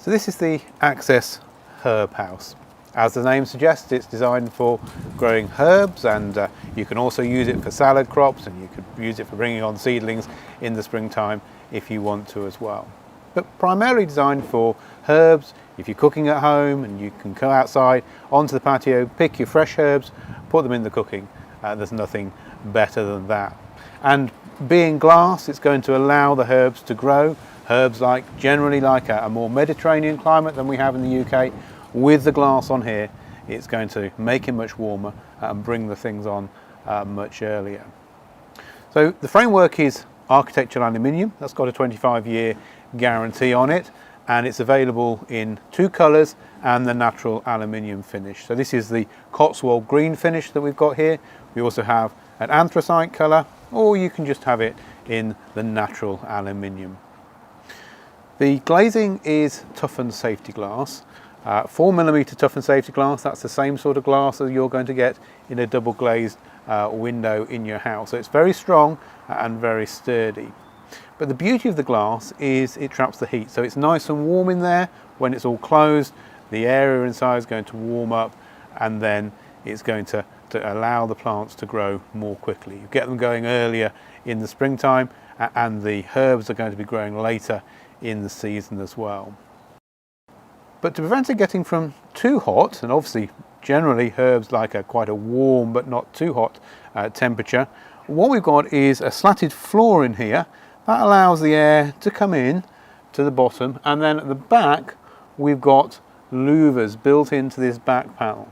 So this is the Access Herb House. As the name suggests, it's designed for growing herbs, and you can also use it for salad crops, and you could use it for bringing on seedlings in the springtime if you want to as well. But primarily designed for herbs. If you're cooking at home and you can go outside onto the patio, pick your fresh herbs, put them in the cooking. There's nothing better than that. And being glass, it's going to allow the herbs to grow. Herbs generally like a more Mediterranean climate than we have in the UK. With the glass on here, it's going to make it much warmer and bring the things on much earlier. So the framework is architectural aluminium. That's got a 25-year guarantee on it, and it's available in 2 colours and the natural aluminium finish. So this is the Cotswold green finish that we've got here. We also have an anthracite colour, or you can just have it in the natural aluminium. The glazing is toughened safety glass, 4mm toughened safety glass. That's the same sort of glass as you're going to get in a double glazed window in your house. So it's very strong and very sturdy. But the beauty of the glass is it traps the heat. So it's nice and warm in there when it's all closed. The area inside is going to warm up, and then it's going to allow the plants to grow more quickly. You get them going earlier in the springtime, and the herbs are going to be growing later in the season as well. But to prevent it getting from too hot, and obviously generally herbs like quite a warm but not too hot temperature, what we've got is a slatted floor in here that allows the air to come in to the bottom, and then at the back we've got louvers built into this back panel.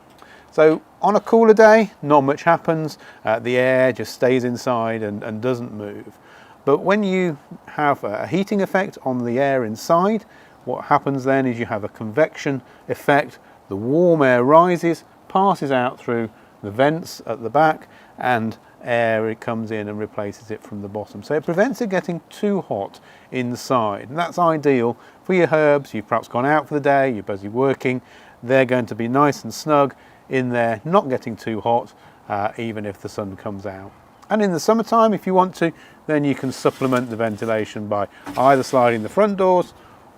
So on a cooler day, not much happens. The air just stays inside and doesn't move. But when you have a heating effect on the air inside, what happens then is you have a convection effect. The warm air rises, passes out through the vents at the back, and air it comes in and replaces it from the bottom. So it prevents it getting too hot inside. And that's ideal for your herbs. You've perhaps gone out for the day, you're busy working. They're going to be nice and snug in there, not getting too hot, even if the sun comes out. And in the summertime, if you want to, then you can supplement the ventilation by either sliding the front doors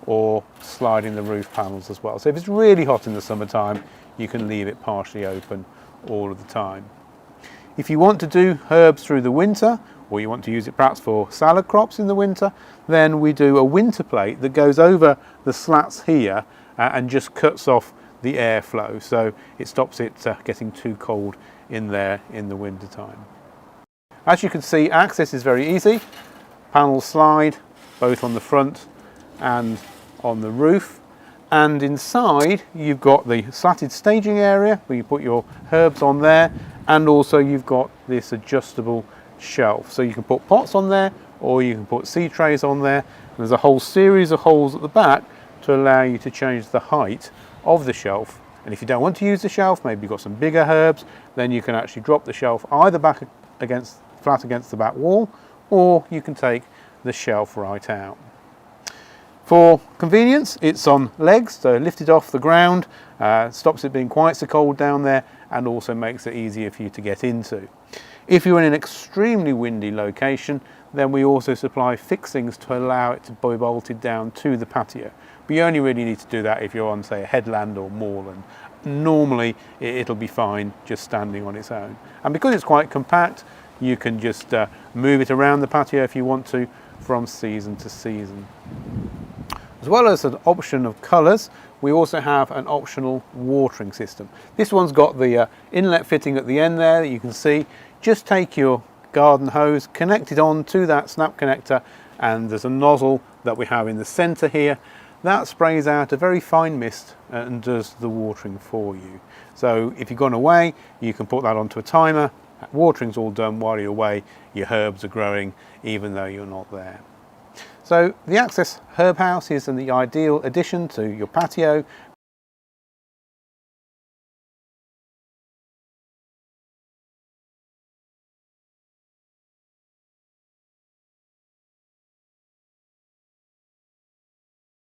or sliding the roof panels as well. So if it's really hot in the summertime, you can leave it partially open all of the time. If you want to do herbs through the winter, or you want to use it perhaps for salad crops in the winter, then we do a winter plate that goes over the slats here and just cuts off the airflow, so it stops it getting too cold in there in the winter time. As you can see, access is very easy. Panels slide both on the front and on the roof, and inside you've got the slatted staging area where you put your herbs on there, and also you've got this adjustable shelf, so you can put pots on there or you can put seed trays on there. And there's a whole series of holes at the back to allow you to change the height of the shelf. And if you don't want to use the shelf, maybe you've got some bigger herbs, then you can actually drop the shelf either flat against the back wall, or you can take the shelf right out. For convenience, it's on legs, so lifted off the ground, stops it being quite so cold down there, and also makes it easier for you to get into. If you're in an extremely windy location, then we also supply fixings to allow it to be bolted down to the patio. But you only really need to do that if you're on, say, a headland or moorland. Normally it'll be fine just standing on its own. And because it's quite compact, you can just move it around the patio if you want to, from season to season. As well as an option of colours, we also have an optional watering system. This one's got the inlet fitting at the end there that you can see. Just take your garden hose, connect it on to that snap connector, and there's a nozzle that we have in the centre here. That sprays out a very fine mist and does the watering for you. So if you've gone away, you can put that onto a timer. Watering's all done while you're away. Your herbs are growing even though you're not there. So the Access Herb House is the ideal addition to your patio,